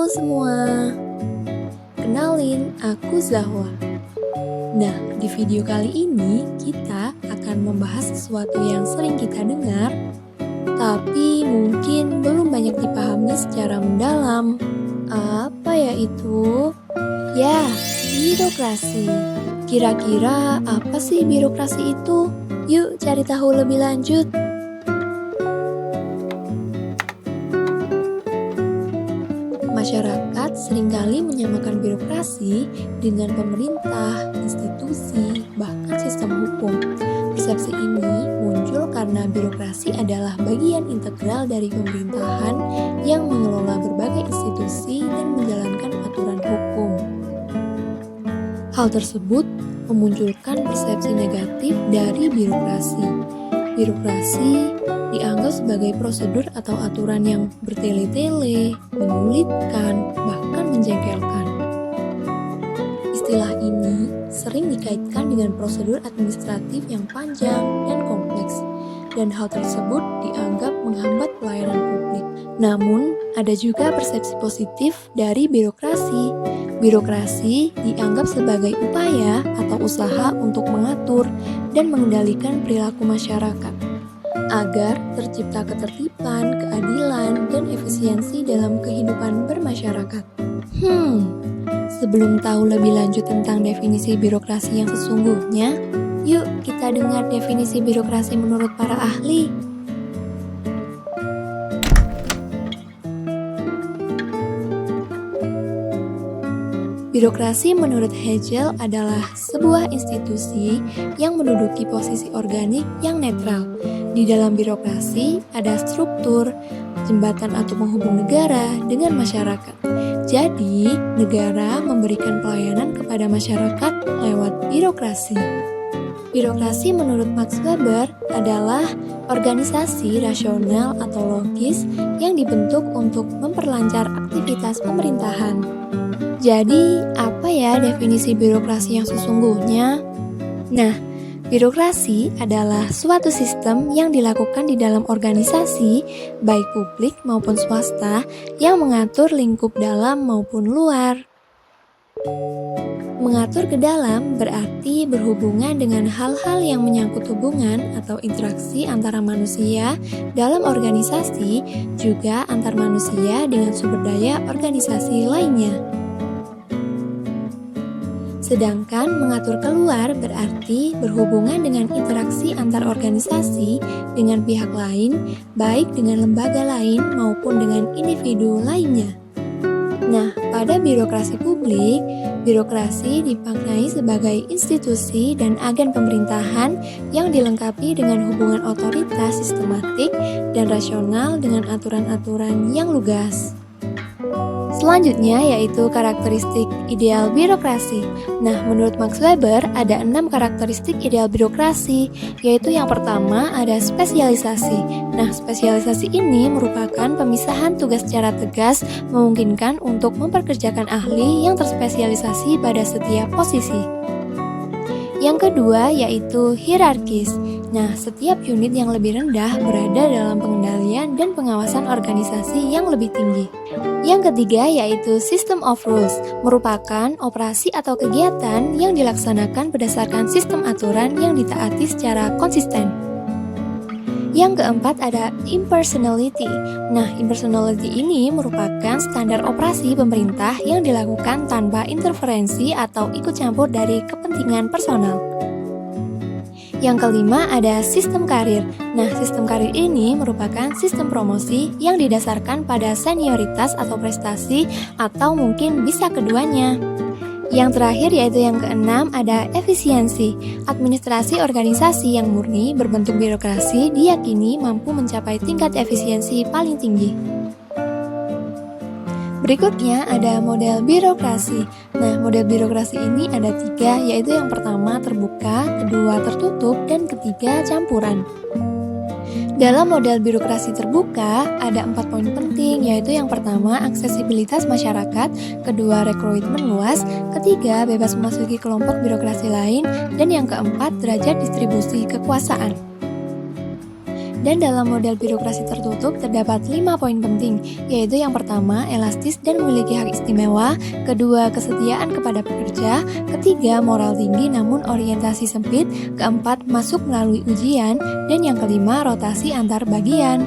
Halo semua, kenalin aku Zahwa. Nah, di video kali ini kita akan membahas sesuatu yang sering kita dengar, tapi mungkin belum banyak dipahami secara mendalam. Apa ya itu? Ya, birokrasi. Kira-kira apa sih birokrasi itu? Yuk cari tahu lebih lanjut. Masyarakat seringkali menyamakan birokrasi dengan pemerintah, institusi, bahkan sistem hukum. Persepsi ini muncul karena birokrasi adalah bagian integral dari pemerintahan yang mengelola berbagai institusi dan menjalankan aturan hukum. Hal tersebut memunculkan persepsi negatif dari birokrasi. Birokrasi dianggap sebagai prosedur atau aturan yang bertele-tele, menyulitkan, bahkan menjengkelkan. Istilah ini sering dikaitkan dengan prosedur administratif yang panjang dan kompleks, dan hal tersebut dianggap menghambat pelayanan publik. Namun, ada juga persepsi positif dari birokrasi. Birokrasi dianggap sebagai upaya atau usaha untuk mengatur dan mengendalikan perilaku masyarakat agar tercipta ketertiban, keadilan, dan efisiensi dalam kehidupan bermasyarakat. Sebelum tahu lebih lanjut tentang definisi birokrasi yang sesungguhnya, yuk kita dengar definisi birokrasi menurut para ahli. Birokrasi menurut Hegel adalah sebuah institusi yang menduduki posisi organik yang netral. Di dalam birokrasi ada struktur, jembatan atau penghubung negara dengan masyarakat. Jadi, negara memberikan pelayanan kepada masyarakat lewat birokrasi. Birokrasi menurut Max Weber adalah organisasi rasional atau logis yang dibentuk untuk memperlancar aktivitas pemerintahan. Jadi, apa ya definisi birokrasi yang sesungguhnya? Nah, birokrasi adalah suatu sistem yang dilakukan di dalam organisasi, baik publik maupun swasta, yang mengatur lingkup dalam maupun luar. Mengatur ke dalam berarti berhubungan dengan hal-hal yang menyangkut hubungan atau interaksi antara manusia dalam organisasi, juga antar manusia dengan sumber daya organisasi lainnya. Sedangkan mengatur keluar berarti berhubungan dengan interaksi antar organisasi dengan pihak lain, baik dengan lembaga lain maupun dengan individu lainnya. Nah, pada birokrasi publik, birokrasi dimaknai sebagai institusi dan agen pemerintahan yang dilengkapi dengan hubungan otoritas sistematik dan rasional dengan aturan-aturan yang lugas. Selanjutnya yaitu karakteristik ideal birokrasi. Nah, menurut Max Weber ada 6 karakteristik ideal birokrasi, yaitu yang pertama ada spesialisasi. Nah, spesialisasi ini merupakan pemisahan tugas secara tegas, memungkinkan untuk memperkerjakan ahli yang terspesialisasi pada setiap posisi. Yang kedua yaitu hierarkis. Nah, setiap unit yang lebih rendah berada dalam pengendalian dan pengawasan organisasi yang lebih tinggi. Yang ketiga yaitu system of rules, merupakan operasi atau kegiatan yang dilaksanakan berdasarkan sistem aturan yang ditaati secara konsisten. Yang keempat ada impersonality. Nah, impersonality ini merupakan standar operasi pemerintah yang dilakukan tanpa interferensi atau ikut campur dari kepentingan personal. Yang kelima ada sistem karir. Nah, sistem karir ini merupakan sistem promosi yang didasarkan pada senioritas atau prestasi atau mungkin bisa keduanya. Yang terakhir yaitu yang keenam ada efisiensi. Administrasi organisasi yang murni berbentuk birokrasi diyakini mampu mencapai tingkat efisiensi paling tinggi. Berikutnya ada model birokrasi. Nah, model birokrasi ini ada 3, yaitu yang pertama terbuka, kedua tertutup, dan ketiga campuran. Dalam model birokrasi terbuka, ada 4 poin penting, yaitu yang pertama aksesibilitas masyarakat, kedua rekrutmen luas, ketiga bebas memasuki kelompok birokrasi lain, dan yang keempat derajat distribusi kekuasaan. Dan dalam model birokrasi tertutup terdapat 5 poin penting, yaitu yang pertama, elastis dan memiliki hak istimewa, kedua, kesetiaan kepada pekerja, ketiga, moral tinggi namun orientasi sempit, keempat, masuk melalui ujian, dan yang kelima, rotasi antar bagian.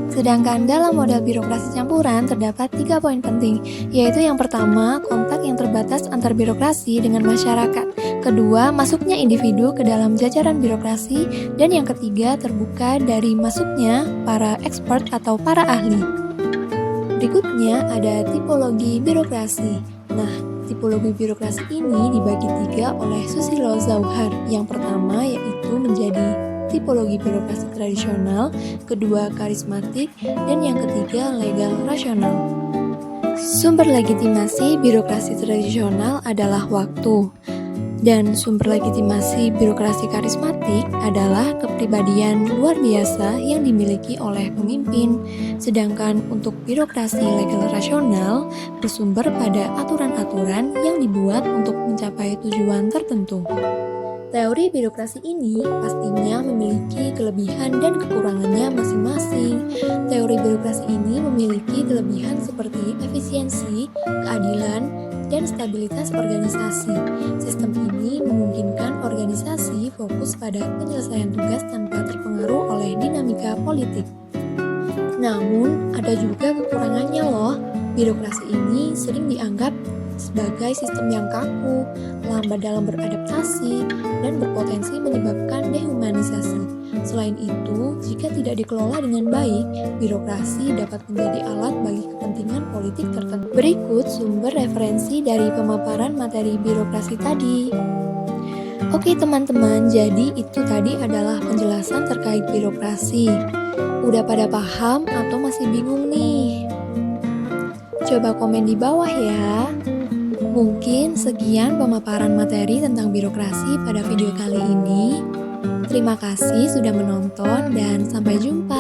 Sedangkan dalam model birokrasi campuran terdapat 3 poin penting, yaitu yang pertama, kontak yang terbatas antar birokrasi dengan masyarakat, kedua, masuknya individu ke dalam jajaran birokrasi, dan yang ketiga, terbuka dari masuknya para expert atau para ahli. Berikutnya ada tipologi birokrasi. Nah, tipologi birokrasi ini dibagi 3 oleh Susilo Zauhar. Yang pertama yaitu menjadi tipologi birokrasi tradisional, kedua karismatik, dan yang ketiga legal rasional. Sumber legitimasi birokrasi tradisional adalah waktu, dan sumber legitimasi birokrasi karismatik adalah kepribadian luar biasa yang dimiliki oleh pemimpin. Sedangkan untuk birokrasi legal rasional bersumber pada aturan-aturan yang dibuat untuk mencapai tujuan tertentu. Teori birokrasi ini pastinya memiliki kelebihan dan kekurangannya masing-masing. Teori birokrasi ini memiliki kelebihan seperti efisiensi, keadilan, dan stabilitas organisasi. Sistem ini memungkinkan organisasi fokus pada penyelesaian tugas tanpa terpengaruh oleh dinamika politik. Namun, ada juga kekurangannya loh. Birokrasi ini sering dianggap sebagai sistem yang kaku, lambat dalam beradaptasi, dan berpotensi menyebabkan dehumanisasi. Selain itu, jika tidak dikelola dengan baik, birokrasi dapat menjadi alat bagi kepentingan politik tertentu. Berikut sumber referensi dari pemaparan materi birokrasi tadi. Oke teman-teman, jadi itu tadi adalah penjelasan terkait birokrasi. Udah pada paham atau masih bingung nih? Coba komen di bawah ya. Mungkin sekian pemaparan materi tentang birokrasi pada video kali ini. Terima kasih sudah menonton dan sampai jumpa.